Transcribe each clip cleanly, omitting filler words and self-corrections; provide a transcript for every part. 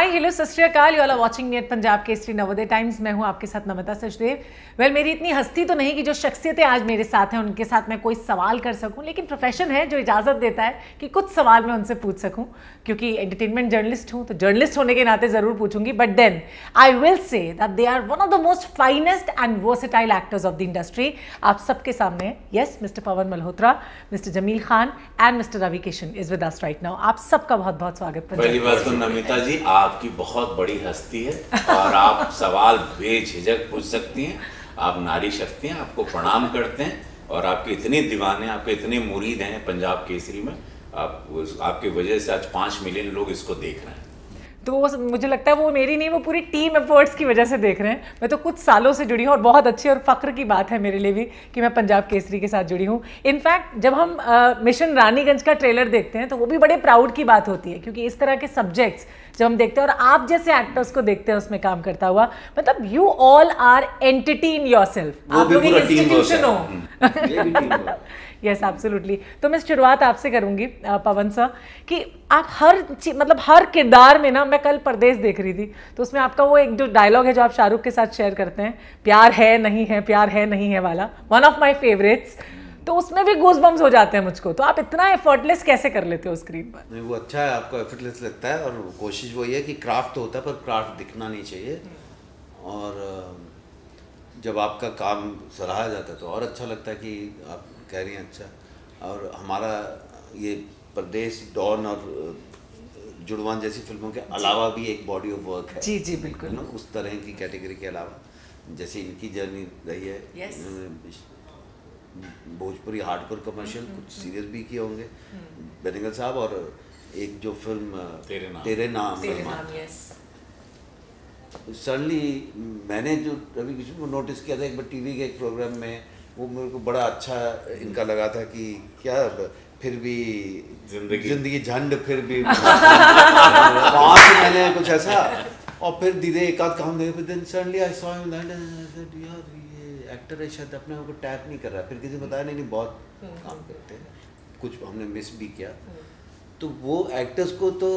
Hi hello Sat Sri Akal, you all are watching me at Punjab Kesari Navodaya Times. मैं हूं आपके साथ नमिता सचदेव। वेल मेरी इतनी हस्ती तो नहीं कि जो शख्सियतें आज मेरे साथ हैं उनके साथ मैं कोई सवाल कर सकूं, लेकिन प्रोफेशन है जो इजाज़त देता है कि कुछ सवाल मैं उनसे पूछ सकूं, क्योंकि एंटरटेनमेंट जर्नलिस्ट हूं तो जर्नलिस्ट होने के नाते ज़रूर पूछूंगी। But then I will say that they are one of the most finest and versatile actors of the industry. आप सबके सामने yes mister Pawan Malhotra, mister Jameel Khan and mister Ravi Kishan is with us right now. आप सबका बहुत बहुत स्वागत। पहली बात तो नमिता जी आपकी बहुत बड़ी हस्ती है और आप सवाल बेझिझक पूछ सकती हैं। आप नारी शक्ति हैं, आपको प्रणाम करते हैं और आपके इतने दीवाने, आपके इतने मुरीद हैं पंजाब केसरी में। आपकी वजह से आज 5 मिलियन लोग इसको देख रहे हैं। तो मुझे लगता है वो मेरी नहीं, वो पूरी टीम एफर्ट्स की वजह से देख रहे हैं। मैं तो कुछ सालों से जुड़ी हूँ और बहुत अच्छी और फख्र की बात है मेरे लिए भी कि मैं पंजाब केसरी के साथ जुड़ी हूँ। इनफैक्ट जब हम मिशन रानीगंज का ट्रेलर देखते हैं तो वो भी बड़े प्राउड की बात होती है, क्योंकि इस तरह के सब्जेक्ट्स जब हम देखते हैं और आप जैसे एक्टर्स को देखते हैं उसमें काम करता हुआ, मतलब you all are entertain yourself. आप लोग एक इंस्टीट्यूशन हो। Yes absolutely. तो मैं शुरुआत आपसे करूंगी पवन सर कि आप हर किरदार में ना, मैं कल परदेश देख रही थी तो उसमें आपका वो एक जो डायलॉग है जो आप शाहरुख के साथ शेयर करते हैं, प्यार है नहीं है, प्यार है नहीं है वाला, वन ऑफ माय फेवरेट्स। तो उसमें भी गूज बम्स हो जाते हैं मुझको। तो आप इतना एफर्टलेस कैसे कर लेते हो स्क्रीन पर? नहीं, वो अच्छा है, आपको एफर्टलेस लगता है और कोशिश वही है कि क्राफ्ट तो होता है पर क्राफ्ट दिखना नहीं चाहिए। और जब आपका काम सराहा जाता है तो और अच्छा लगता है कि आप कह रही हैं अच्छा। और हमारा ये परदेश, डॉन और जुड़वान जैसी फिल्मों के अलावा भी एक बॉडी ऑफ वर्क है। जी जी बिल्कुल। ना उस तरह की कैटेगरी के अलावा जैसे इनकी जर्नी रही है। yes. भोजपुरी हार्डकोर कमर्शियल कुछ सीरियस भी किए होंगे बेनेगल साहब, और एक जो फिल्म तेरे नाम yes. सडनली मैंने जो रवि किशन को नोटिस किया था एक बार टीवी के एक प्रोग्राम में, वो मेरे को बड़ा अच्छा इनका लगा था कि क्या फिर भी जिंदगी झंड फिर भी वहाँ से मैंने कुछ ऐसा, और फिर धीरे एक आध काम देखे, फिर suddenly I saw him that यार ये एक्टर है, शायद अपने आप को टैप नहीं कर रहा। फिर किसी ने बताया नहीं बहुत काम करते हैं, कुछ हमने मिस भी किया। तो वो एक्टर्स को तो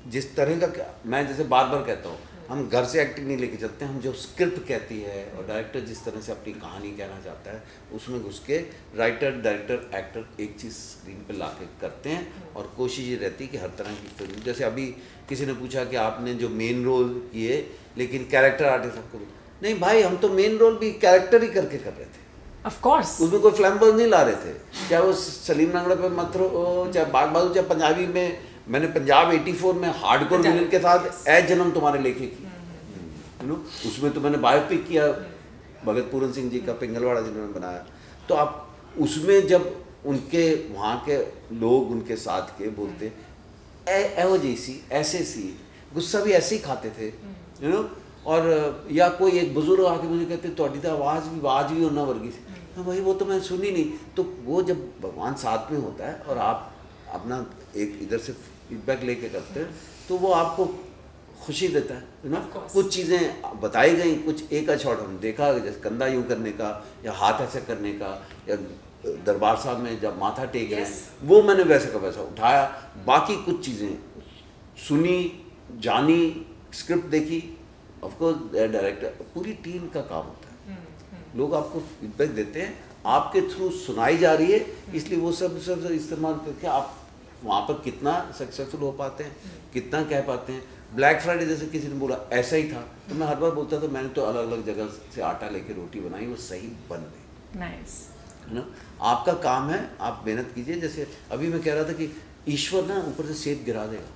जिस तरह का, मैं जैसे बार बार कहता हूँ, हम घर से एक्टिंग नहीं लेके चलते हैं, हम जो स्क्रिप्ट कहती है और डायरेक्टर जिस तरह से अपनी कहानी कहना चाहता है उसमें घुस के राइटर, डायरेक्टर, एक्टर एक चीज़ स्क्रीन पे ला के करते हैं। और कोशिश ये रहती है कि हर तरह की फिल्म, जैसे अभी किसी ने पूछा कि आपने जो मेन रोल किए लेकिन कैरेक्टर आर्टिस्ट आपको, नहीं भाई हम तो मेन रोल भी कैरेक्टर ही करके कर रहे थे। Of course. उसमें कोई फ्लैम्बर्स नहीं ला रहे थे, चाहे वो सलीम नांगड़ा पे मत हो, चाहे बाग बहादुर, चाहे पंजाबी में मैंने पंजाब 84 में हार्डकोर विलेन के साथ ए जन्म तुम्हारे लेके की, यू नो। उसमें तो मैंने बायोपिक किया भगत पूरन सिंह जी का, पिंगलवाड़ा जिन्होंने बनाया। तो आप उसमें जब उनके वहाँ के लोग उनके साथ के बोलते एहो जैसी ऐसे सी, गुस्सा भी ऐसे ही खाते थे, यू नो। और या कोई एक बुजुर्ग आके मुझे कहते ਤੁਹਾਡੀ तो आवाज़ भी होना वर्गी थी। हाँ भाई वो तो मैं सुनी नहीं। तो वो जब भगवान साथ में होता है और आप अपना एक इधर से फीडबैक लेके करते हैं तो वो आपको खुशी देता है, यू नो। कुछ चीज़ें बताई गई, कुछ एक शॉट हम देखा जैसे कंधा यूँ करने का या हाथ ऐसे करने का, या दरबार साहब में जब माथा टेक रहे वो मैंने वैसे का वैसा उठाया। बाकी कुछ चीज़ें सुनी, जानी, स्क्रिप्ट देखी, ऑफकोर्स डायरेक्टर, पूरी टीम का काम होता है। लोग आपको फीडबैक देते हैं, आपके थ्रू सुनाई जा रही है, इसलिए वो सब इस्तेमाल करके आप वहाँ पर कितना सक्सेसफुल हो पाते हैं, कितना कह पाते हैं। ब्लैक फ्राइडे जैसे किसी ने बोला ऐसा ही था, तो मैं हर बार बोलता था मैंने तो अलग अलग जगह से आटा लेके रोटी बनाई, वो सही बन गई। नाइस, है ना। आपका काम है, आप मेहनत कीजिए। जैसे अभी मैं कह रहा था कि ईश्वर ना ऊपर से सेब गिरा देगा,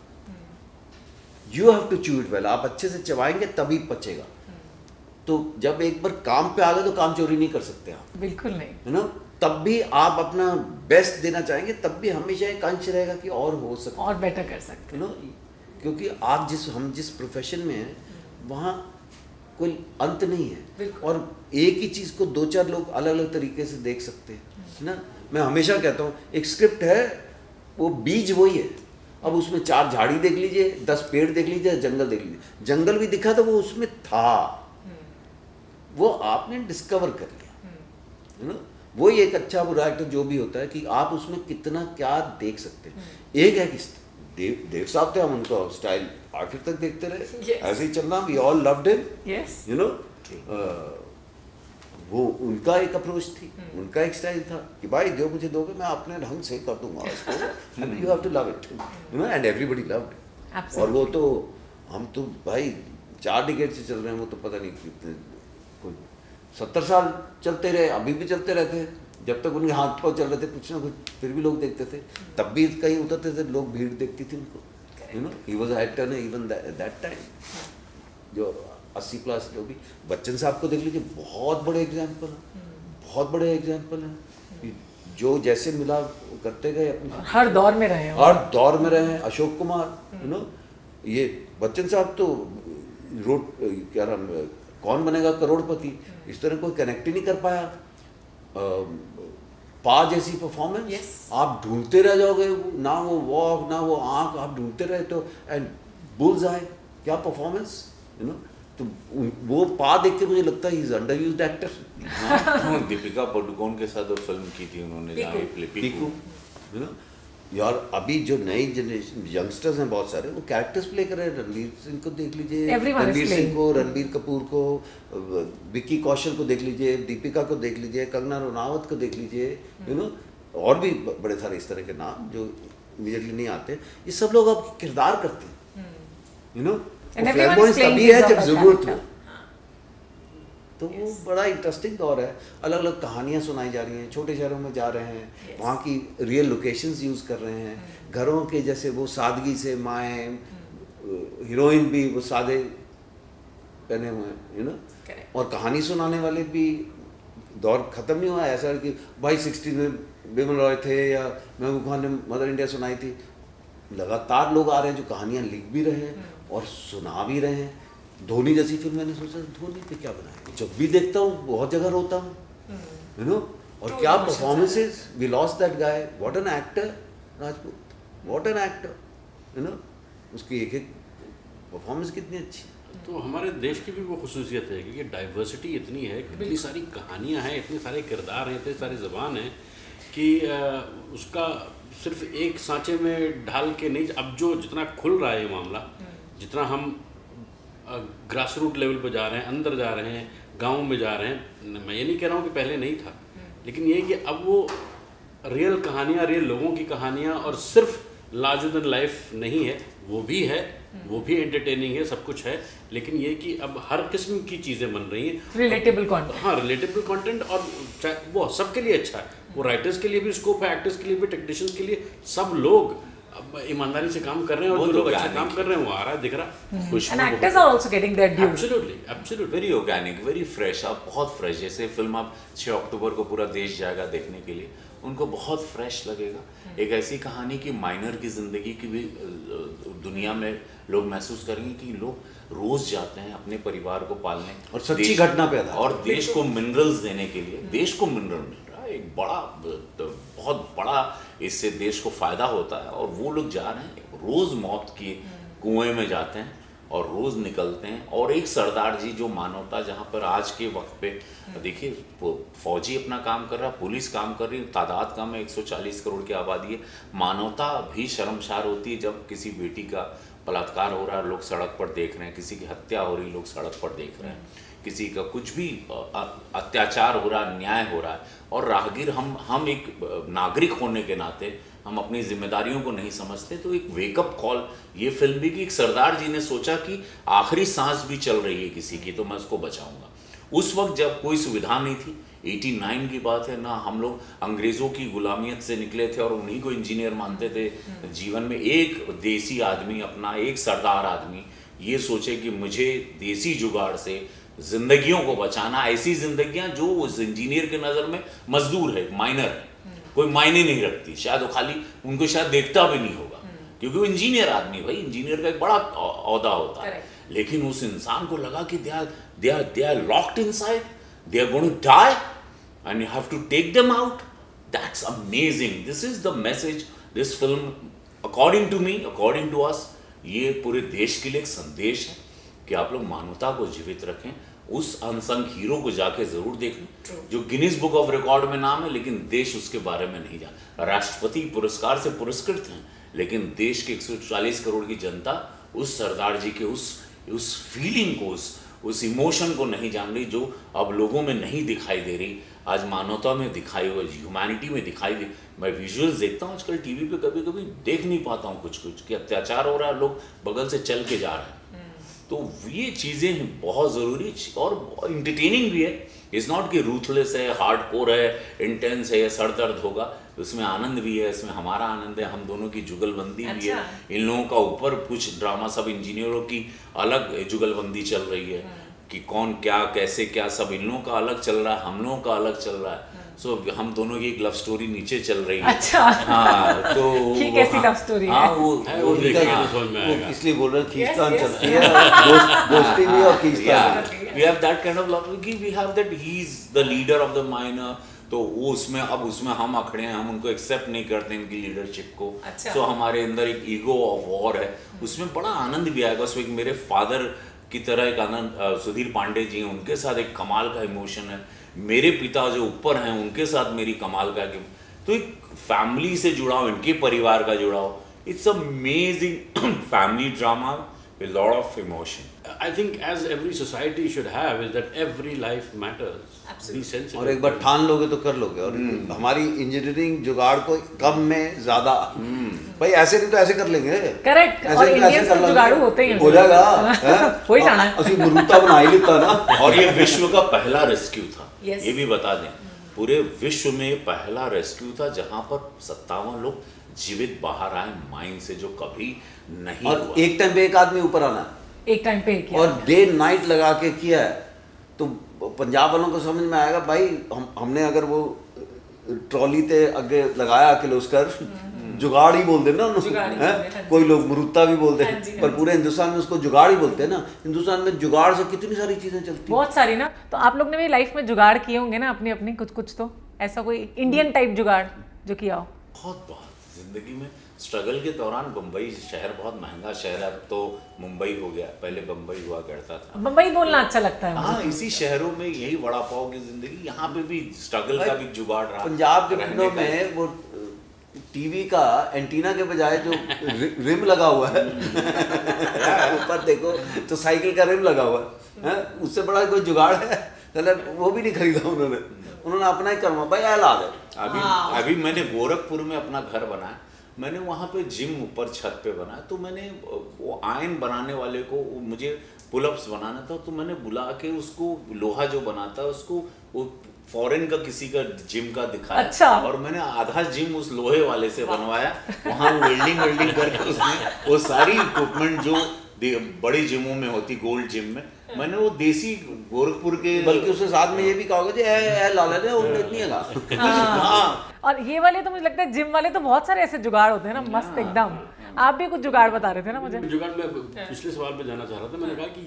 you have to chew it well. आप अच्छे से चबाएंगे तभी पचेगा। तो जब एक बार काम पे आ गए तो काम चोरी नहीं कर सकते आप, बिल्कुल नहीं, है ना। तब भी आप अपना बेस्ट देना चाहेंगे, तब भी हमेशा एक अंश रहेगा कि और हो सकता और बेटर कर सकते हैं, ना। क्योंकि आप हम जिस प्रोफेशन में हैं वहाँ कोई अंत नहीं है, और एक ही चीज़ को 2-4 लोग अलग अलग तरीके से देख सकते हैं, है ना। मैं हमेशा कहता हूँ एक स्क्रिप्ट है, वो बीज वही है। अब उसमें 4 झाड़ी देख लीजिए, 10 पेड़ देख लीजिए, जंगल देख लीजिए। जंगल भी दिखा तो वो उसमें था, वो आपने डिस्कवर कर लिया, है ना। वो एक अच्छा बुरा एक्टर जो भी होता है कि आप उसमें कितना क्या देख सकते हैं। एक है कि देव साहब थे, हम उनका स्टाइल आखिर तक देखते रहे। Yes. ऐसे ही चलना, we all loved him, Yes. You know. वो उनका एक अप्रोच थी, उनका एक स्टाइल था कि भाई जो मुझे दोगे मैं अपने ढंग से कर दूंगा इसको, and you have to love it, you know, and everybody loved. Absolutely. और वो तो हम तो भाई 4 डिकेड से चल रहे हैं, वो तो पता नहीं कितने, कोई 70 साल चलते रहे, अभी भी चलते रहते हैं। जब तक उनके हाथ पाँव चल रहे थे कुछ ना कुछ फिर भी लोग देखते थे, तब भी कहीं उतरते थे लोग, भीड़ देखती थी उनको, you know. He was actor even that time, जो 80+ जो भी। बच्चन साहब को देख लीजिए, बहुत बड़े एग्जाम्पल हैं, बहुत बड़े एग्जाम्पल हैं, जो जैसे मिला वो करते गए अपने, हर दौर में रहे हैं। हर दौर में रहे हैं। अशोक कुमार, यू नो, ये बच्चन साहब तो रोड क्या नाम, कौन बनेगा करोड़पति, इस तरह कोई कनेक्ट ही नहीं कर पाया। पा जैसी परफॉर्मेंस, Yes. आप ढूंढते रह जाओगे, ना वो वॉक ना वो आंख, आप ढूंढते रहे तो, एंड बुल्स आए, क्या परफॉर्मेंस, यू नो। तो वो पा देख के मुझे लगता है he is under used actor. Deepika Padukone के साथ वो फिल्म की थी उन्होंने, जहाँ ये प्ले पीकू, यू नो। यार अभी जो नई जनरेशन यंगस्टर्स हैं बहुत सारे, वो कैरेक्टर्स प्ले कर रहे हैं। रणवीर सिंह को देख लीजिए, Everyone is Ranveer Singh playing. को, रणबीर कपूर को, विक्की कौशल को देख लीजिए, दीपिका को देख लीजिए, कंगना रनावत को देख लीजिए, यू नो, और भी बड़े सारे इस तरह के नाम जो इमीडिएटली नहीं आते। ये सब लोग अब किरदार करते हैं, you know. And everyone is फ्लैशबॉयज playing तभी है his जब or her जरूरत हो। character. तो वो बड़ा इंटरेस्टिंग दौर है, अलग अलग कहानियाँ सुनाई जा रही हैं, छोटे शहरों में जा रहे हैं, Yes. वहाँ की रियल लोकेशंस यूज़ कर रहे हैं, घरों के जैसे वो सादगी से माएँ, हीरोइन भी वो सादे पहने हुए हैं, यू नो। Correct. और कहानी सुनाने वाले भी दौर ख़त्म नहीं हुआ ऐसा कि भाई 60 में बिमल रॉय थे या महबूब खान ने मदर इंडिया सुनाई थी। लगातार लोग आ रहे हैं जो कहानियाँ लिख भी रहे हैं और सुना भी रहे हैं। धोनी जैसी फिल्म मैंने सोचा धोनी पे क्या बनाया, जब भी देखता हूँ बहुत जगह रोता हूँ, यू नो। और क्या performances, we lost that guy, what an actor Rajput, what an actor, you know. उसकी एक एक परफॉर्मेंस कितनी अच्छी है। तो हमारे देश की भी वो खसूसियत है कि डाइवर्सिटी इतनी है, इतनी सारी कहानियाँ हैं, इतने सारे किरदार हैं, इतने सारी ज़बान हैं कि उसका सिर्फ एक सांचे में ढाल के नहीं, अब जो जितना खुल रहा है ये मामला, जितना हम ग्रास रूट लेवल पर जा रहे हैं, अंदर जा रहे हैं, गाँव में जा रहे हैं, मैं ये नहीं कह रहा हूँ कि पहले नहीं था, लेकिन ये कि अब वो रियल कहानियाँ, रियल लोगों की कहानियाँ, और सिर्फ लार्जर देन लाइफ नहीं है, वो भी है, वो भी एंटरटेनिंग है, सब कुछ है, लेकिन ये कि अब हर किस्म की चीज़ें बन रही हैं, रिलेटेबल कंटेंट। हाँ रिलेटेबल कंटेंट, और वो सबके लिए अच्छा है, वो राइटर्स के लिए भी स्कोप है, एक्टर्स के लिए भी, टेक्नीशियंस के लिए, सब लोग अब ईमानदारी से काम कर रहे हैं, और जो लोग अच्छा काम कर रहे हैं वो आ रहा है, दिख रहा है। And actors are also getting their due. Absolutely very organic, very fresh, आप बहुत फ्रेश। जैसे फिल्म आप 6 अक्टूबर को पूरा देश जाएगा देखने के लिए, उनको बहुत फ्रेश लगेगा। एक ऐसी कहानी की माइनर की ज़िंदगी की भी दुनिया में लोग महसूस करेंगे कि लोग रोज़ जाते हैं अपने परिवार को पालने, और सच्ची घटना पे आधारित, और देश को मिनरल्स देने के लिए। देश को मिनरल मिल रहा है, एक बड़ा बहुत बड़ा इससे देश को फ़ायदा होता है। और वो लोग जा रहे हैं, रोज़ मौत के कुएं में जाते हैं और रोज़ निकलते हैं। और एक सरदार जी जो मानवता, जहाँ पर आज के वक्त पे देखिए फौजी अपना काम कर रहा है, पुलिस काम कर रही है, तादाद कम है, 140 करोड़ की आबादी है, मानवता भी शर्मसार होती है जब किसी बेटी का बलात्कार हो रहा है, लोग सड़क पर देख रहे हैं, किसी की हत्या हो रही, लोग सड़क पर देख रहे हैं, किसी का कुछ भी अत्याचार हो रहा है, न्याय हो रहा है। और राहगीर हम एक नागरिक होने के नाते हम अपनी जिम्मेदारियों को नहीं समझते। तो एक वेकअप कॉल ये फिल्म भी कि एक सरदार जी ने सोचा कि आखिरी सांस भी चल रही है किसी की, तो मैं उसको बचाऊंगा। उस वक्त जब कोई सुविधा नहीं थी, 89 की बात है ना, हम लोग अंग्रेज़ों की गुलामियत से निकले थे और उन्हीं को इंजीनियर मानते थे। जीवन में एक देसी आदमी, अपना एक सरदार आदमी ये सोचे कि मुझे देसी जुगाड़ से जिंदगियों को बचाना, ऐसी जिंदगियां जो उस इंजीनियर के नज़र में मजदूर है, माइनर है, कोई मायने नहीं रखती, शायद वो खाली उनको शायद देखता भी नहीं होगा, क्योंकि वो इंजीनियर आदमी, भाई इंजीनियर का एक बड़ा औहदा होता है। लेकिन उस इंसान को लगा कि they are locked inside, they are going to die and you have to take them out. That's amazing. This is the message this film, according to me, according to us, ये पूरे देश के लिए एक संदेश है कि आप लोग मानवता को जीवित रखें। उस अनसंग हीरो को जाके जरूर देखें जो गिनीज बुक ऑफ रिकॉर्ड में नाम है, लेकिन देश उसके बारे में नहीं जाना। राष्ट्रपति पुरस्कार से पुरस्कृत हैं, लेकिन देश के 140 करोड़ की जनता उस सरदार जी के उस फीलिंग को, उस इमोशन को नहीं जान रही, जो अब लोगों में नहीं दिखाई दे रही, आज मानवता में दिखाई हुई, ह्यूमैनिटी में दिखाई दे। मैं विजुअल्स देखता हूँ आजकल टीवी पे, कभी कभी देख नहीं पाता हूँ कुछ कि अत्याचार हो रहा है, लोग बगल से चल के जा रहे हैं। तो ये चीज़ें बहुत ज़रूरी और इंटरटेनिंग भी है। इट्स नॉट कि रूथलेस है, हार्डकोर है, इंटेंस है, सर दर्द होगा, उसमें आनंद भी है, इसमें हमारा आनंद है, हम दोनों की जुगलबंदी भी है। इन लोगों का ऊपर कुछ ड्रामा, सब इंजीनियरों की अलग जुगलबंदी चल रही है कि कौन क्या कैसे क्या, सब इन लोगों का अलग चल रहा है, हम लोगों का अलग चल रहा है। सो हम दोनों की एक लव स्टोरी नीचे चल रही है। अच्छा। हाँ, तो ये कैसी लव स्टोरी है? हाँ, वो इसलिए बोल रहे हैं खींचतान चलती है, दोस्ती भी और खींचतान। We have that kind of love, we have that he is the leader of the minor, तो वो उसमें अब उसमें हम अखड़े हैं, हम उनको एक्सेप्ट नहीं करते इनकी लीडरशिप को। अच्छा। तो हमारे अंदर एक ईगो ऑफ वॉर है, उसमें बड़ा आनंद भी आएगा। उसमें मेरे फादर की तरह एक आनंद, सुधीर पांडे जी हैं, उनके साथ एक कमाल का इमोशन है। मेरे पिता जो ऊपर हैं उनके साथ मेरी कमाल का, तो एक फैमिली से जुड़ाव, इनके परिवार का जुड़ाव, it's amazing family drama with lot of emotion. I think as every society should have is that every life matters. Be sensitive. और एक बार ठान लोगे तो कर लोगे। और हमारी इंजीनियरिंग जुगाड़ को कम में ज्यादा, भाई ऐसे नहीं तो ऐसे कर लेंगे। करेक्ट। और इंडियंस तो जुगाड़ू होते ही हैं। हो जाएगा। हो ही जाना है। असली मुरूता बना ही लेता ना। और ये विश्व का पहला रेस्क्यू था। Yes. ये भी बता दें, पूरे विश्व में पहला रेस्क्यू था जहां पर 57 लोग जीवित बाहर आए माइन से, जो कभी नहीं और हुआ। एक टाइम पे एक आदमी ऊपर आना है, एक टाइम पे किया और डे नाइट लगा के किया है। तो पंजाब वालों को समझ में आएगा भाई, हमने अगर वो ट्रॉली ते अगे लगाया किर्लोस्कर, जुगाड़ ही बोल देना उन्होंने, कोई लोग मुरुत्ता भी बोलते हैं, पर पूरे हिंदुस्तान में उसको जुगाड़ ही बोलते हैं ना। हिंदुस्तान में जुगाड़ से कितनी सारी चीजें चलती हैं, बहुत सारी ना। तो आप लोग ने भी लाइफ में जुगाड़ किए होंगे ना अपनी अपनी, कुछ तो ऐसा कोई इंडियन टाइप जुगाड़ जो किया हो? बहुत जिंदगी में स्ट्रगल के दौरान। बम्बई शहर बहुत महंगा शहर है, अब तो मुंबई हो गया, पहले बम्बई हुआ करता था। बम्बई बोलना अच्छा लगता है। हाँ, इसी शहरों में यही वड़ा पाव की जिंदगी, यहाँ पे भी स्ट्रगल का भी जुगाड़ रहा। पंजाब के पिंडों में वो टीवी का एंटीना के बजाय जो रिम लगा हुआ है ऊपर देखो तो साइकिल का रिम लगा हुआ है, उससे बड़ा कोई जुगाड़ है? वो भी नहीं खरीदा उन्होंने अपना ही करवा भाई ऐलान है। अभी मैंने गोरखपुर में अपना घर बनाया, मैंने वहाँ पे जिम ऊपर छत पे बनाया, तो मैंने वो आयन बनाने वाले को, मुझे पुलअप्स बनाना था, तो मैंने बुला के उसको, लोहा जो बनाता है उसको, वो फॉरेन का किसी का जिम का दिखाया। अच्छा। और मैंने आधा जिम उस लोहे वाले से बनवाया, वहाँ वेल्डिंग करके उसने वो सारी इक्विपमेंट जो बड़ी जिमों में होती, गोल्ड जिम में, मैंने वो देसी गोरखपुर के, बल्कि उसके साथ में ये भी कहोगे जी लाला ने उन्हें इतनी है। हाँ। और ये वाले तो मुझे लगता है जिम वाले तो बहुत सारे ऐसे जुगाड़ होते हैं ना, मस्त एकदम। आप भी कुछ जुगाड़ बता रहे थे ना मुझे? जुगाड़ मैं पिछले सवाल पे जाना चाह रहा था। मैंने कहा कि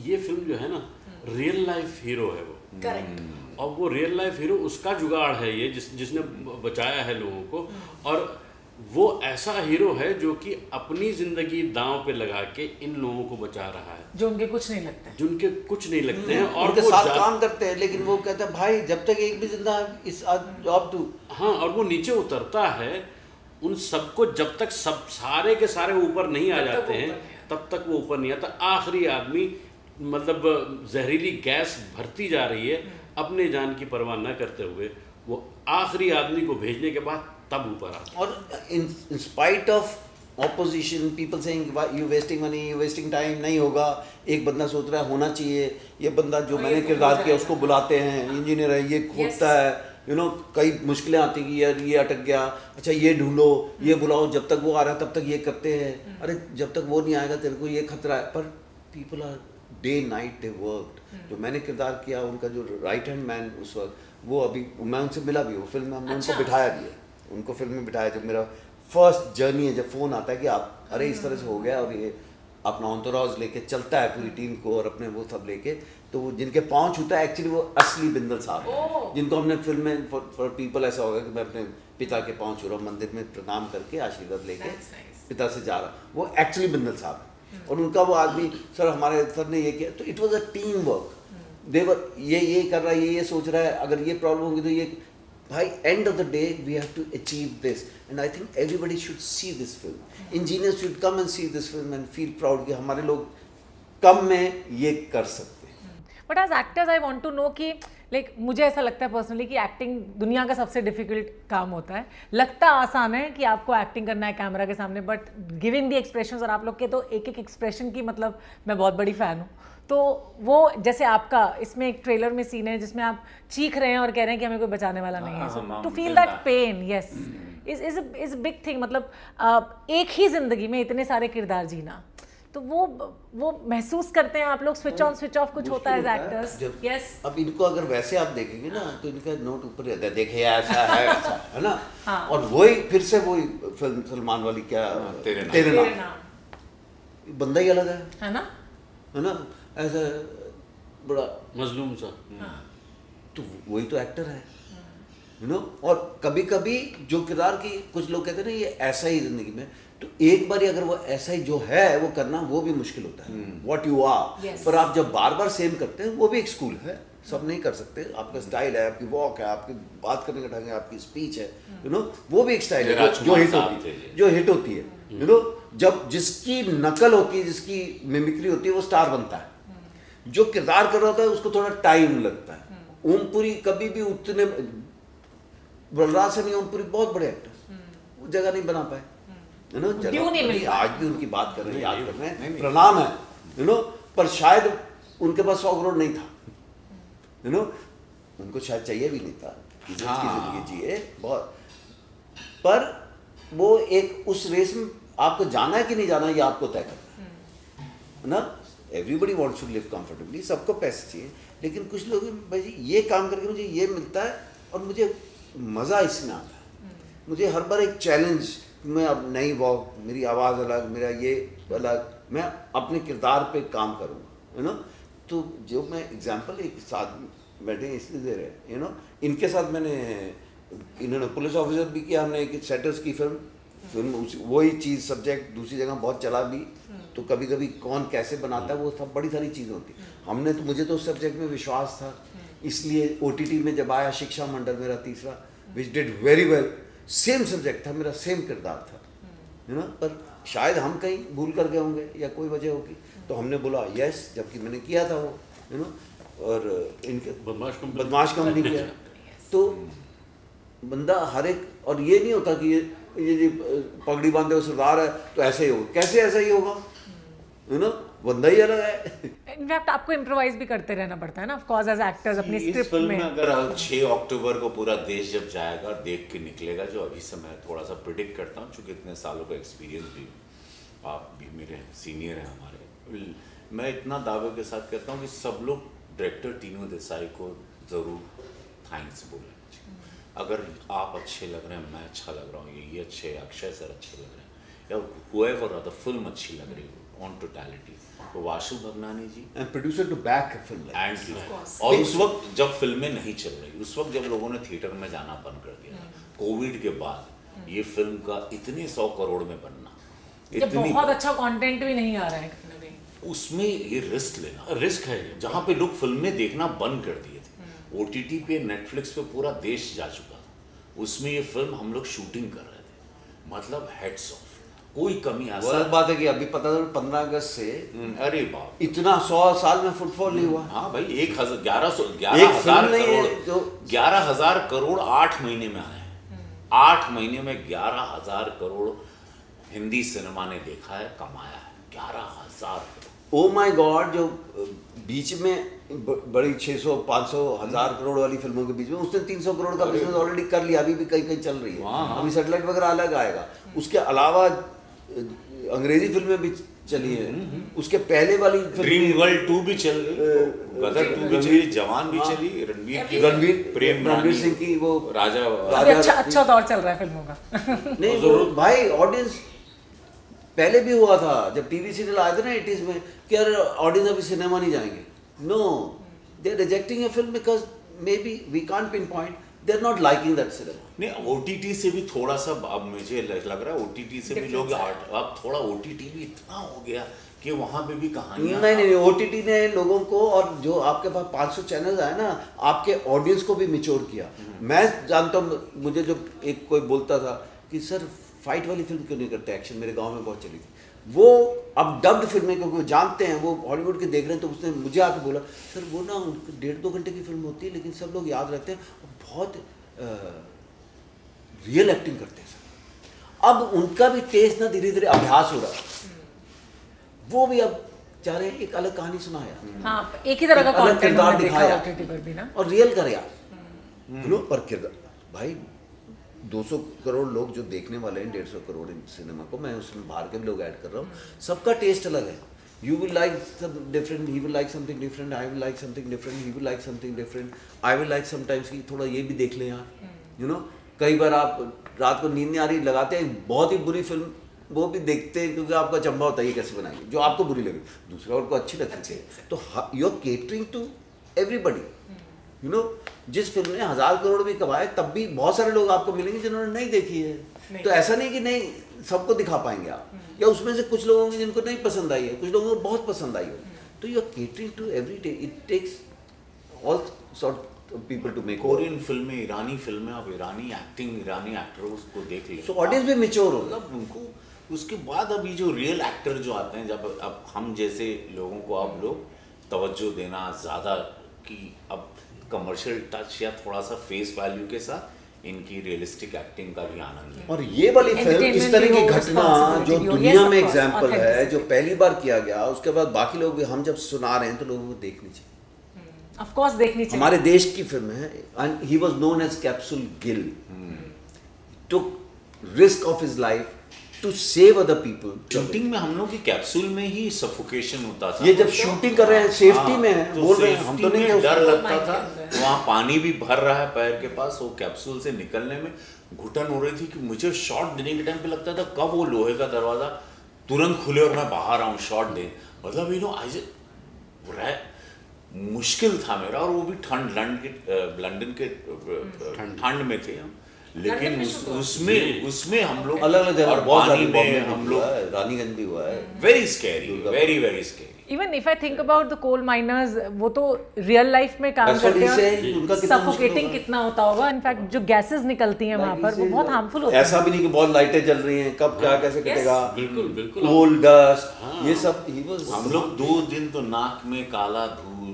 ये फिल्म जो है ना, रियल लाइफ हीरो है वो। करेक्ट। और वो रियल लाइफ हीरो, उसका जुगाड़ है ये, जिसने बचाया है लोगों को। और वो ऐसा हीरो है जो कि अपनी जिंदगी दांव पे लगा के इन लोगों को बचा रहा है, जो उनके कुछ नहीं लगते, जिनके कुछ नहीं लगते हैं, और उनके साथ काम करते हैं, लेकिन वो कहते हैं भाई जब तक एक भी जिंदा है इस जॉब तू। हाँ, और वो नीचे उतरता है उन सबको, जब तक सब सारे के सारे ऊपर नहीं आ जाते हैं तब तक वो ऊपर नहीं आता। आखिरी आदमी, मतलब जहरीली गैस भरती जा रही है, अपने जान की परवाह न करते हुए वो आखिरी आदमी को भेजने के बाद तब ऊपर आता। और in spite of opposition, people saying you wasting money, you wasting time, नहीं होगा, एक बंदा सोच रहा है होना चाहिए, ये बंदा जो मैंने किरदार किया उसको बुलाते हैं, इंजीनियर है, ये खोदता है, कई मुश्किलें आती कि यार ये अटक गया, अच्छा ये ढूंढो, ये बुलाओ, जब तक वो आ रहा है तब तक ये करते हैं, अरे जब तक वो नहीं आएगा तेरे को ये खतरा है। पर people are day night they worked. जो मैंने किरदार किया, उनका जो राइट हैंड मैन उस वक्त, वो अभी मैं उनसे मिला भी, वो फिल्म में हमने उनको बिठाया भी है, उनको फिल्म में बिठाया। जब मेरा फर्स्ट जर्नी है, जब फ़ोन आता है कि आप अरे इस तरह से हो गया, और ये अपना ऑन्टोराज लेके चलता है पूरी टीम को और अपने वो सब लेके, तो वो जिनके पाँव छूता है एक्चुअली वो असली बिंदल साहब हैं, जिनको हमने फिल्म में फॉर पीपल ऐसा होगा कि मैं अपने पिता के पाँव छू रहा हूँ, मंदिर में प्रणाम करके आशीर्वाद लेके पिता से जा रहा, वो एक्चुअली बिंदल साहब है। और उनका वो आदमी, सर हमारे सर ने ये किया, तो it was a team work. देवर ये कर रहा है, ये सोच रहा है, अगर ये प्रॉब्लम होगी तो ये, भाई end of the day we have to achieve this, and I think everybody should see this film. Engineers should come and see this film and feel proud कि हमारे लोग कम में ये कर सकते हैं. But as actors I want to know कि like मुझे ऐसा लगता है पर्सनली कि एक्टिंग दुनिया का सबसे डिफिकल्ट काम होता है. लगता आसान है कि आपको एक्टिंग करना है कैमरा के सामने, बट गिविंग द एक्सप्रेशंस, और आप लोग के तो एक एक एक्सप्रेशन की मतलब मैं बहुत बड़ी फ़ैन हूँ. तो वो जैसे आपका इसमें एक ट्रेलर में सीन है जिसमें आप चीख रहे हैं और कह रहे हैं कि हमें कोई बचाने वाला नहीं है. To feel that pain, yes, is big thing. मतलब एक ही जिंदगी में इतने सारे किरदार जीना, तो वो महसूस करते हैं आप लोग. स्विच ऑन स्विच ऑफ कुछ होता है एज एक्टर्स. यस. अब इनको अगर वैसे आप देखेंगे ना तो इनका नोट ऊपर रहता है, देखे ऐसा है ना. हाँ. और वही फिर से वही फिल्म सलमान वाली क्या तेरे नाम, बंदा ही अलग है ना. ऐसा बड़ा मजलूम सा. तो वही तो एक्टर है, यू नो. और कभी कभी जो किरदार की कुछ लोग कहते हैं ना ये ऐसा ही जिंदगी में, तो एक बार अगर वो ऐसा ही जो है वो करना वो भी मुश्किल होता है. What you are. पर आप जब बार बार सेम करते हैं वो भी एक स्कूल है. सब नहीं कर सकते. आपका स्टाइल है, आपकी वॉक है, आपकी बात करने का ढंग है, आपकी स्पीच है, यू नो, वो भी एक स्टाइल है जो हिट होती है, यू नो. जब जिसकी नकल होती है, जिसकी मिमिक्री होती है, वो स्टार बनता है. जो किरदार कर रहा होता है उसको थोड़ा टाइम लगता है. ओमपुरी कभी भी उतने, बलराज सनी ओमपुरी बहुत बड़े एक्टर, वो जगह नहीं बना पाए, यू नो. आज भी उनकी बात कर रहे हैं, याद कर रहे हैं, प्रणाम है, यू नो. पर शायद उनके पास 100 करोड़ नहीं था, यू नो. उनको शायद चाहिए भी नहीं था कि जिंदगी जिए बहुत. पर वो एक उस रेस में आपको जाना है कि नहीं जाना, ये आपको तय करना है ना. Everybody wants to live comfortably, सबको पैसे चाहिए, लेकिन कुछ लोग भाई ये काम करके मुझे ये मिलता है और मुझे मज़ा इसमें आता है. मुझे हर बार एक चैलेंज, मैं अब नई वॉक, मेरी आवाज़ अलग, मेरा ये अलग, मैं अपने किरदार पे काम करूँगा, यू नो. तो जो मैं एग्जांपल एक साथ बैठे इसलिए दे रहे हैं, यू नो. इनके साथ इन्होंने पुलिस ऑफिसर भी किया, हमने एक सेटर्स की फिल्म वही चीज़ सब्जेक्ट दूसरी जगह बहुत चला भी. तो कभी कभी कौन कैसे बनाता है वो सब बड़ी सारी चीज़ होती है. हमने तो, मुझे तो उस सब्जेक्ट में विश्वास था, इसलिए OTT में जब आया शिक्षा मंडल मेरा तीसरा, which did very well, same subject था, मेरा सेम किरदार था, यू नो. पर शायद हम कहीं भूल कर गए होंगे या कोई वजह होगी, तो हमने बोला यस, जबकि मैंने किया था वो, यू नो. और इनके बदमाश कंपनी किया. तो बंदा हर एक, और ये नहीं होता कि ये पगड़ी बांधे सरदार है तो ऐसे ही होगा. कैसे ऐसा ही होगा, यू नो. बंदा ही अलग है. इनफैक्ट आपको इम्प्रोवाइज भी करते रहना पड़ता है ना, ऑफ कोर्स, एज एक्टर्स अपनी स्क्रिप्ट में. अगर 6 अक्टूबर को पूरा देश जब जाएगा, देख के निकलेगा, जो अभी से मैं थोड़ा सा प्रिडिक्ट करता हूँ, चूँकि इतने सालों का एक्सपीरियंस भी, आप भी मेरे सीनियर हैं हमारे, मैं इतना दावे के साथ कहता हूँ कि सब लोग डायरेक्टर टीनू देसाई को ज़रूर थैंक्स बोलें. अगर आप अच्छे लग रहे हैं, मैं अच्छा लग रहा हूँ, ये अच्छे, अक्षय सर अच्छे लग रहे हैं, या whoever the फिल्म अच्छी लग रही हो ऑन टोटलिटी, तो Vashu Bhagnani ji and producer to back film. और उस वक्त जब फिल्में नहीं चल रही, उस वक्त जब लोगों ने थिएटर में जाना बंद कर दिया, कोविड के बाद ये फिल्म का इतने 100 करोड़ में बनना, इतनी बहुत अच्छा कंटेंट भी नहीं आ रहा है, उसमें ये रिस्क है. जहाँ पे लोग फिल्में देखना बंद कर दिए थे, OTT पे, नेटफ्लिक्स पे पूरा देश जा चुका था, उसमें ये फिल्म हम लोग शूटिंग कर रहे थे. मतलब हेड्स ऑफ, कोई कमी अलग बात है कि अभी पता चला 15 अगस्त से, अरे बाप, इतना 100 साल में फुटफॉल नहीं हुआ. हाँ भाई, 11,000 करोड़ 8 महीने में आए हैं. 8 महीने में 11,000 करोड़ हिंदी सिनेमा ने देखा है, कमाया है. 11,000 करोड़. Oh my God. जो बीच में बड़ी 600, 500, 1000 करोड़ वाली फिल्मों के बीच में उसने 300 करोड़ का बिजनेस ऑलरेडी कर लिया. अभी भी कहीं कहीं चल रही है. अभी सैटेलाइट वगैरह अलग आएगा. उसके अलावा अंग्रेजी फिल्में भी चली है. उसके पहले वाली ड्रीम वर्ल्ड 2 भी चल रही, गदर 2 भी चली, जवान भी चली, रणवीर सिंह की वो राजा. अच्छा दौर चल रहा है फिल्मों का. नहीं भाई, ऑडियंस पहले भी हुआ था जब टीवी सीरियल आए थे ना 80s में, कि यार ऑडियंस अभी सिनेमा नहीं जाएंगे. No, they are rejecting a film because maybe we can't pinpoint, they are not liking that cinema. नहीं, OTT से भी थोड़ा सा अब मुझे लग रहा है OTT से भी लोग अब थोड़ा OTT भी इतना हो गया कि वहाँ पे भी कहानियाँ नहीं, OTT ने लोगों को, और जो आपके पास 500 चैनल आए ना, आपके ऑडियंस को भी मैच्योर किया। मैं जानता हूँ, मुझे जो एक कोई बोलता था कि सर फाइट वाली फिल्म क्यों नहीं करते, एक्शन मेरे गांव में बहुत चली थी, वो अब डब्ड फिल्में क्योंकि वो जानते हैं, वो हॉलीवुड के देख रहे हैं, तो उसने मुझे आके बोला सर वो ना 1.5-2 घंटे की फिल्म होती है लेकिन सब लोग याद रहते हैं और बहुत रियल एक्टिंग करते हैं सर। अब उनका भी टेस्ट ना धीरे धीरे अभ्यास हो रहा है, वो भी अब चाह रहे हैं एक अलग कहानी सुनाया, हाँ, एक ही तरह का अलग किरदार दिखाया OTT पर भी ना, और रियल कर यार, पर किरदार भाई 200 करोड़ लोग जो देखने वाले हैं, 150 करोड़ सिनेमा को, मैं उसमें बाहर के भी लोग ऐड कर रहा हूँ, सबका टेस्ट अलग है। You will like something different, he will like something different, I will like something different, he will like something different, I will like sometimes कि थोड़ा ये भी देख लें यार, you know, कई बार आप रात को नींद नहीं आ रही, लगाते हैं बहुत ही बुरी फिल्म, वो भी देखते हैं क्योंकि आपका चंबा होता है ये कैसे बनाएंगे, जो आपको बुरी लगे दूसरा और को अच्छी लगती है, तो you are catering to everybody, you know. जिस फिल्म ने 1000 करोड़ भी कमाए तब भी बहुत सारे लोग आपको मिलेंगे जिन्होंने नहीं देखी है, तो ऐसा नहीं कि नहीं सबको दिखा पाएंगे आप, या उसमें से कुछ लोग होंगे जिनको नहीं पसंद आई है, कुछ लोगों को बहुत पसंद आई हो, तो you are catering to every day, it takes all sort of people to make. Korean फिल्में, ईरानी फिल्में, आप ईरानी एक्टिंग, ईरानी एक्टर्स को देख लें, सो ऑडियंस भी मैच्योर हो, मतलब उनको उसके बाद अभी जो रियल एक्टर जो आते हैं, जब अब हम जैसे लोगों को आप लोग तवज्जो देना ज़्यादा कि अब कमर्शियल टच या थोड़ा सा फेस वैल्यू के साथ इनकी रियलिस्टिक एक्टिंग का भी आनंद है। और ये वाली फिल्म इस तरह की घटना जो दुनिया में एग्जाम्पल है, जो पहली बार किया गया, उसके बाद बाकी लोग भी हम जब सुना रहे हैं तो लोगों को देखनी चाहिए, ऑफ कोर्स देखनी चाहिए। हमारे देश की फिल्म है, and he was known as capsule Gill, took risk of his life to save other people. Shooting में हम लोग की कैप्सूल में ही सफोकेशन होता था, ये जब शूटिंग कर रहे हैं सेफ्टी में तो बोल रहे हैं, हम तो नहीं थे, डर लगता था, वहाँ पानी भी भर रहा है पैर के पास, वो कैप्सूल से निकलने में घुटन हो रही थी कि मुझे शॉट देने के टाइम पे लगता था कब वो लोहे का दरवाजा तुरंत खुले और मैं बाहर आऊँ शॉट दे, मतलब यू नो मुश्किल था मेरा, और वो भी लंदन के ठंड में थे हम, लेकिन उसमें हम लोग अलग अलग और पानी में हम लोग, रानीगंज भी हुआ है, very scary, very very scary. Even if I think about the coal miners, वो तो रियल लाइफ में काम करते हैं, उनका सफोकेटिंग कितना होता होगा, इनफैक्ट जो गैसेस निकलती हैं वहां पर वो बहुत हार्मफुल होती हैं। ऐसा भी नहीं कि बहुत लाइटें जल रही हैं, कब क्या कैसे कटेगा, बिल्कुल बिल्कुल, कोल डस्ट, ये सब हम लोग 2 दिन तो नाक में काला धूल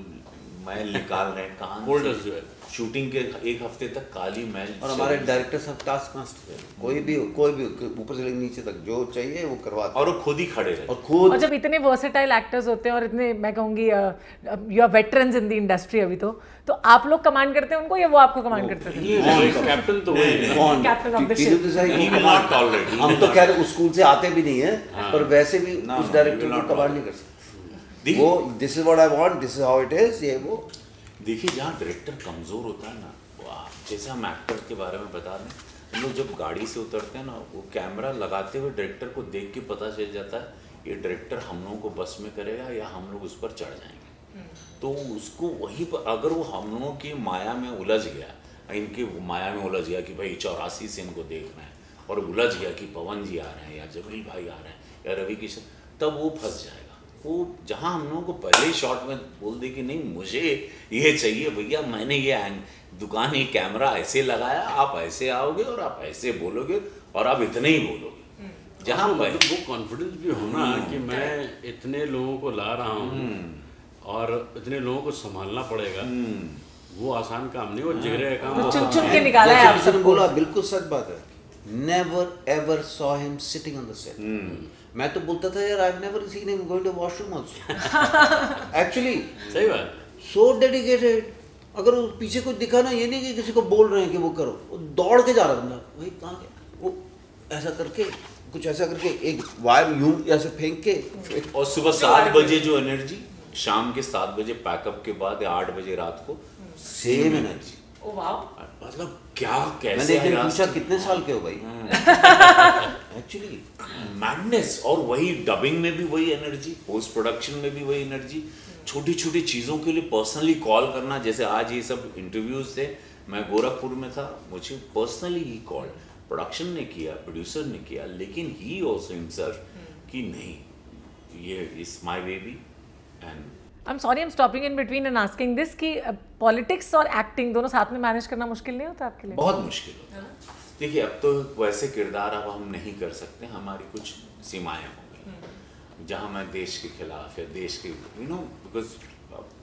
मैल निकाल रहे हैं, कहाँ कोल डस्ट जो है शूटिंग के 1 हफ्ते तक काली मैल, और हमारे डायरेक्टर सब टास्क मास्टर हैं, कोई भी ऊपर से लेकर नीचे तक जो चाहिए वो करवाते हैं, और वो खुद ही खड़े रहे, और खुद। और जब इतने वर्सेटाइल एक्टर्स होते हैं और इतने, मैं कहूंगी you are veterans in the industry अभी, तो आप लोग कमांड करते हैं उनको या वो आपको कमांड करते थे? कैप्टन तो वही कौन Captain of the Tinu ship. Desai, He will not tolerate. हम तो खैर उस स्कूल से आते भी नहीं है, पर वैसे भी उस डायरेक्टर को कमांड नहीं कर सकते, वो this is what I want, this is how it is, ये वो। देखिए जहाँ डायरेक्टर कमज़ोर होता है ना, जैसे हम एक्टर के बारे में बता रहे हैं, हम लोग जब गाड़ी से उतरते हैं ना, वो कैमरा लगाते हुए डायरेक्टर को देख के पता चल जाता है ये डायरेक्टर हम लोगों को बस में करेगा या हम लोग उस पर चढ़ जाएंगे, तो उसको वहीं पर अगर वो हम लोगों की माया में उलझ गया, इनकी माया में उलझ गया कि भाई 84 से इनको देखना है, और उलझ गया कि पवन जी आ रहे हैं या जबरील भाई आ रहे हैं या रवि किशन, तब वो फंस जाएगा। वो जहाँ हम लोगों को पहले ही शॉट में बोल दे कि नहीं मुझे ये चाहिए भैया, मैंने ये दुकान, ये कैमरा ऐसे लगाया, आप ऐसे आओगे और आप ऐसे बोलोगे और आप इतने ही बोलोगे, जहाँ मतलब वो कॉन्फिडेंस भी होना कि मैं इतने लोगों को ला रहा हूँ और इतने लोगों को संभालना पड़ेगा, वो आसान काम नहीं, वो जिगरे का काम, चुन चुन के निकाला है आप जैसे सबको। बोला, बिल्कुल सच बात है, never ever saw him sitting on the set. मैं तो बोलता था यार, I have never seen him going to washroom also, actually सही बात, सो डेडिकेटेड। अगर वो पीछे कुछ दिखा ना, ये नहीं कि किसी को बोल रहे हैं कि वो करो, वो दौड़ के जा रहा बंदा, भाई कहाँ गया, वो ऐसा करके कुछ ऐसा करके एक वायर यूं ऐसे फेंक के, और सुबह 7 बजे जो एनर्जी, शाम के 7 बजे पैकअप के बाद या 8 बजे रात को सेम एनर्जी। ओ वाओ, मतलब क्या, कैसे मैंने एक दिन आया? पूछा कितने साल के हो भाई, एक्चुअली मैडनेस। और वही डबिंग में भी वही एनर्जी, पोस्ट प्रोडक्शन में भी वही एनर्जी, छोटी छोटी चीज़ों के लिए पर्सनली कॉल करना, जैसे आज ये सब इंटरव्यूज थे, मैं गोरखपुर में था, मुझे पर्सनली ही कॉल, प्रोडक्शन ने किया, प्रोड्यूसर ने किया, लेकिन ही ऑल्सो हिमसेल्फ कि नहीं, ये is my baby. And I am sorry, I am stopping in between and asking this कि पॉलिटिक्स और एक्टिंग दोनों साथ में मैनेज करना मुश्किल नहीं होता आपके लिए? बहुत मुश्किल होता है। देखिए, अब तो वैसे किरदार अब हम नहीं कर सकते, हमारी कुछ सीमाएं हो गई, जहाँ मैं देश के खिलाफ या देश के बिकॉज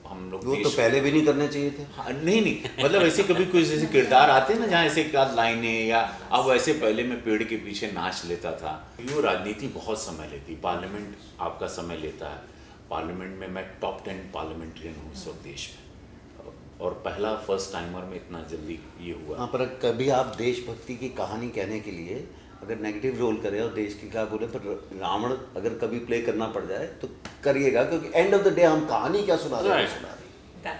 हम लोग वो तो पहले भी नहीं करने चाहिए थे। हाँ, नहीं मतलब ऐसे कभी कुछ जैसे किरदार आते हैं ना, जहाँ ऐसे एक लाइनें, या अब वैसे पहले मैं पेड़ के पीछे नाच लेता था। ये राजनीति बहुत समय लेती, पार्लियामेंट आपका समय लेता है। पार्लियामेंट में मैं टॉप 10 पार्लियामेंट्रियन हूँ इस वक्त देश में, और पहला फर्स्ट टाइमर में इतना जल्दी ये हुआ। हाँ, पर कभी आप देशभक्ति की कहानी कहने के लिए अगर नेगेटिव रोल करें और देश की क्या बोले, पर रावण अगर कभी प्ले करना पड़ जाए तो करिएगा, क्योंकि एंड ऑफ द डे हम कहानी क्या सुना रहे हैं।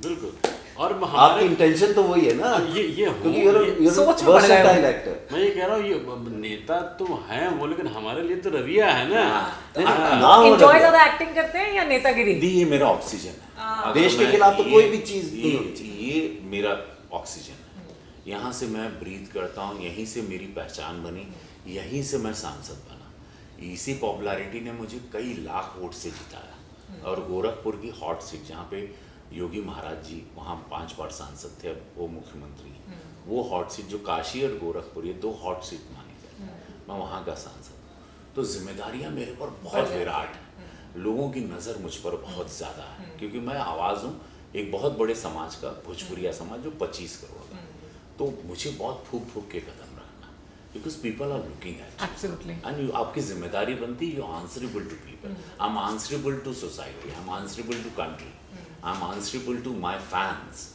बिल्कुल। और आपकी इंटेंशन तो वही है ना, क्योंकि सोच में वर्सेटाइल एक्टर। मैं ये कह रहा हूँ, ये नेता तो हैं वो, लेकिन हमारे लिए तो रवैया है ना। एंजॉय ज्यादा एक्टिंग करते हैं या नेतागिरी? ये मेरा ऑक्सीजन है। देश के खिलाफ तो कोई भी चीज नहीं होनी चाहिए। ये मेरा ऑक्सीजन है, यहाँ से मैं ब्रीथ करता हूँ, यहीं से मेरी पहचान बनी, यहीं से मैं सांसद बना। इसी पॉपुलैरिटी ने मुझे कई लाख वोट से जिताया। और गोरखपुर की हॉट सीट, जहाँ पे योगी महाराज जी वहाँ 5 बार सांसद थे, अब वो मुख्यमंत्री, वो हॉट सीट जो काशी और गोरखपुर, ये 2 हॉट सीट मानी जाती है, मैं वहाँ का सांसद। तो जिम्मेदारियाँ मेरे पर बहुत विराट हैं, लोगों की नज़र मुझ पर बहुत ज़्यादा है, क्योंकि मैं आवाज़ हूँ एक बहुत बड़े समाज का, भोजपुरिया समाज जो 25 करोड़ का। तो मुझे बहुत फूक फूक के कदम रखना, because people are looking at absolutely, and आपकी जिम्मेदारी बनती है, you answerable to people. I am answerable to society, I am answerable to country, I am answerable to my fans,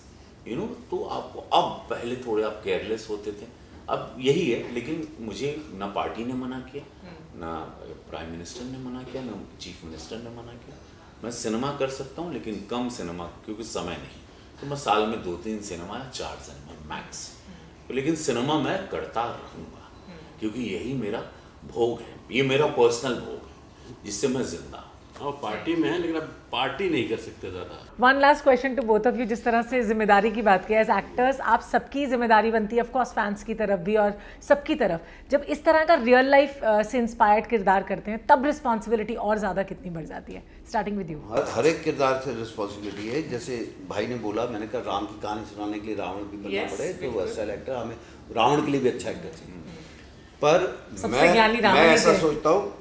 तो आपको अब पहले थोड़े आप केयरलेस होते थे, अब यही है। लेकिन मुझे ना पार्टी ने मना किया, ना प्राइम मिनिस्टर ने मना किया, ना चीफ मिनिस्टर ने मना किया। मैं सिनेमा कर सकता हूँ, लेकिन कम सिनेमा, क्योंकि समय नहीं, तो मैं साल में 2-3 सिनेमा या 4 सिनेमा मैक्स, लेकिन सिनेमा मैं करता रहूँगा, क्योंकि यही मेरा भोग है, ये मेरा पर्सनल भोग है, जिससे मैं जिंदा हूँ। पार्टी में है, लेकिन अब पार्टी नहीं कर सकते ज़्यादा। One last question to both of you, जिस तरह से जिम्मेदारी की बात की एज एक्टर्स, आप सबकी जिम्मेदारी बनती है, ऑफ कोर्स फैंस की तरफ भी और सबकी तरफ। जब इस तरह का रियल लाइफ से इंस्पायर्ड किरदार करते हैं, तब रिस्पॉन्सिबिलिटी और ज़्यादा कितनी बढ़ जाती है? Starting with you. हर एक किरदार से रिस्पॉन्सिबिलिटी है। जैसे भाई ने बोला, मैंने कहा राम की कहानी सुनाने के लिए रावण भी बनना पड़े, तो वर्सेटाइल एक्टर, हमें रावण के लिए भी अच्छा एक्टर चाहिए। पर मैं ऐसा सोचता हूँ,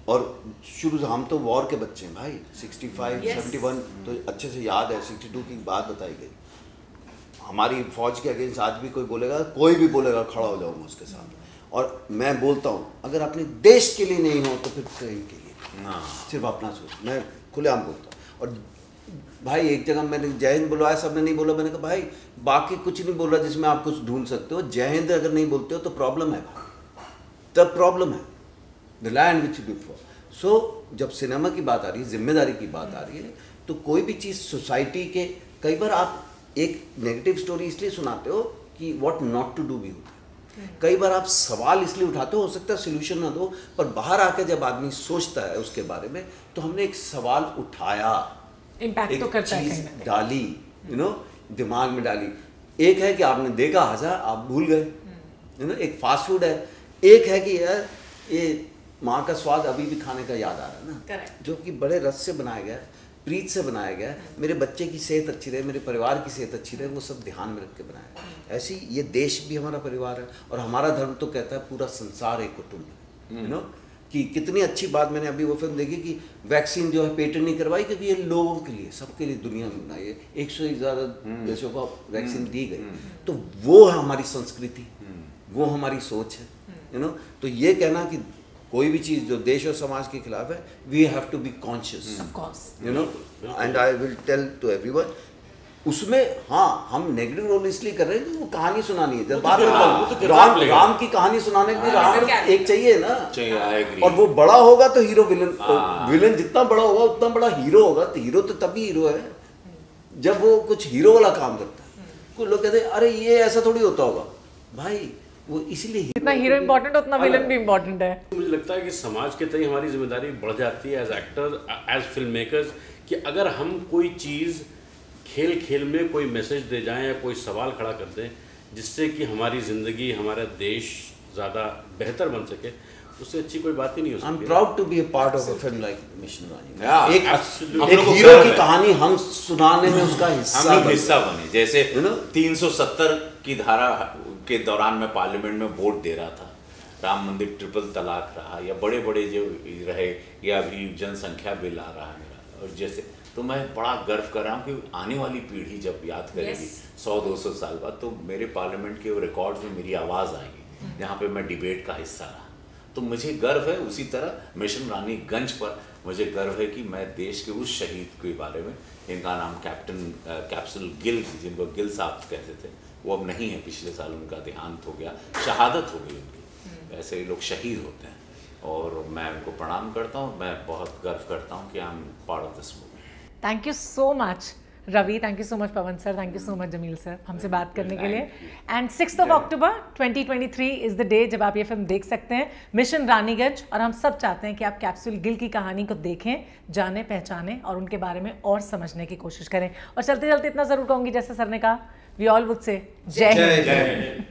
और शुरू से हम तो वॉर के बच्चे हैं भाई, 65, 71 तो अच्छे से याद है, 62 की बात बताई गई। हमारी फौज के अगेंस्ट आज भी कोई बोलेगा, कोई भी बोलेगा, खड़ा हो जाऊंगा उसके साथ। और मैं बोलता हूँ, अगर अपने देश के लिए नहीं हो तो फिर कहीं के लिए, सिर्फ अपना सोच। मैं खुलेआम बोलता हूँ। और भाई एक जगह मैंने जय हिंद बुलवाया, सबने नहीं बोला, मैंने कहा भाई बाकी कुछ नहीं बोल रहा जिसमें आप कुछ ढूंढ सकते हो, जय हिंद अगर नहीं बोलते हो तो प्रॉब्लम है, तब प्रॉब्लम है। The land which you for. So जब सिनेमा की बात आ रही है, जिम्मेदारी की बात आ रही है, तो कोई भी चीज़ सोसाइटी के, कई बार आप एक नेगेटिव स्टोरी इसलिए सुनाते हो कि व्हाट नॉट टू डू भी होता है। कई बार आप सवाल इसलिए उठाते हो सकता है सोल्यूशन ना दो, पर बाहर आके जब आदमी सोचता है उसके बारे में, तो हमने एक सवाल उठाया, इम्पैक्ट तो करता है, चीज़ डाली, दिमाग में डाली। एक है कि आपने देखा, हंसा, आप भूल गए, एक फास्ट फूड है। एक है कि यार ये माँ का स्वाद अभी भी खाने का याद आ रहा है ना, जो कि बड़े रस से बनाया गया, प्रीत से बनाया गया, मेरे बच्चे की सेहत अच्छी रहे, मेरे परिवार की सेहत अच्छी रहे, वो सब ध्यान में रख के बनाया है। ऐसी ये देश भी हमारा परिवार है, और हमारा धर्म तो कहता है पूरा संसार एक कुटुंब, कि कितनी अच्छी बात। मैंने अभी वो फिल्म देखी कि वैक्सीन जो है पेटेंट नहीं करवाई, क्योंकि ये लोगों के लिए, सबके लिए दुनिया में बनाई है, 100 से ज़्यादा देशों को वैक्सीन दी गई। तो वो है हमारी संस्कृति, वो हमारी सोच है, तो ये कहना कि कोई भी चीज़ जो देश और समाज के खिलाफ है, we have to be conscious, and I will tell to everyone, उसमें हाँ हम नेगेटिव रोल इसलिए कर रहे हैं कि वो कहानी सुनानी है। जब बात राम की कहानी सुनाने के लिए राम एक चाहिए ना, और वो बड़ा होगा तो हीरो विलन जितना बड़ा होगा उतना बड़ा हीरो होगा। तो हीरो तो तभी हीरो है जब वो कुछ हीरो वाला काम करता है। कुछ लोग कहते हैं अरे ये ऐसा थोड़ी होता होगा, भाई वो इसीलिए जितना हीरो इम्पोर्टेंट उतना विलन भी इम्पोर्टेंट है। मुझे लगता है कि समाज के तय हमारी जिम्मेदारी बढ़ जाती है as actors, as film makers, कि अगर हम कोई चीज़ खेल खेल में कोई मैसेज दे जाएं या कोई सवाल खड़ा कर दें जिससे कि हमारी ज़िंदगी, हमारा देश ज़्यादा बेहतर बन सके, उससे अच्छी कोई बात ही नहीं हो सकती। I'm proud to be a part of a film like Mission Rani। Yeah, एक हीरो की कहानी हम सुनाने में उसका हिस्सा बने। जैसे 370 की धारा के दौरान मैं पार्लियामेंट में वोट दे रहा था, राम मंदिर, ट्रिपल तलाक रहा, या बड़े बड़े जो रहे, या अभी जनसंख्या बिल आ रहा है मेरा, और जैसे तो मैं बड़ा गर्व कर रहा हूँ कि आने वाली पीढ़ी जब याद करेगी 100-200 साल बाद, तो मेरे पार्लियामेंट के रिकॉर्ड में मेरी आवाज़ आएगी जहाँ पे मैं डिबेट का हिस्सा रहा। तो मुझे गर्व है। उसी तरह मिशन रानीगंज पर मुझे गर्व है कि मैं देश के उस शहीद के बारे में, इनका नाम कैप्टन कैप्सूल गिल, जिनको गिल साहब कहते थे, वो अब नहीं है, पिछले साल उनका देहांत हो गया, शहादत हो गई उनकी। ऐसे लोग शहीद होते हैं और मैं उनको प्रणाम करता हूँ। मैं बहुत गर्व करता हूँ कि I am part of this movie. Thank you so much Ravi, thank you so much Pawan sir, thank you so much Jameel sir हमसे बात करने के लिए। And 6 October 2023 is the day जब आप ये फिल्म देख सकते हैं, मिशन रानीगंज। और हम सब चाहते हैं कि आप कैप्सूल गिल की कहानी को देखें, जाने पहचानें और उनके बारे में और समझने की कोशिश करें। और चलते चलते इतना ज़रूर कहूँगी, जैसे सर ने कहा, वी ऑल वुड से जय हिंद।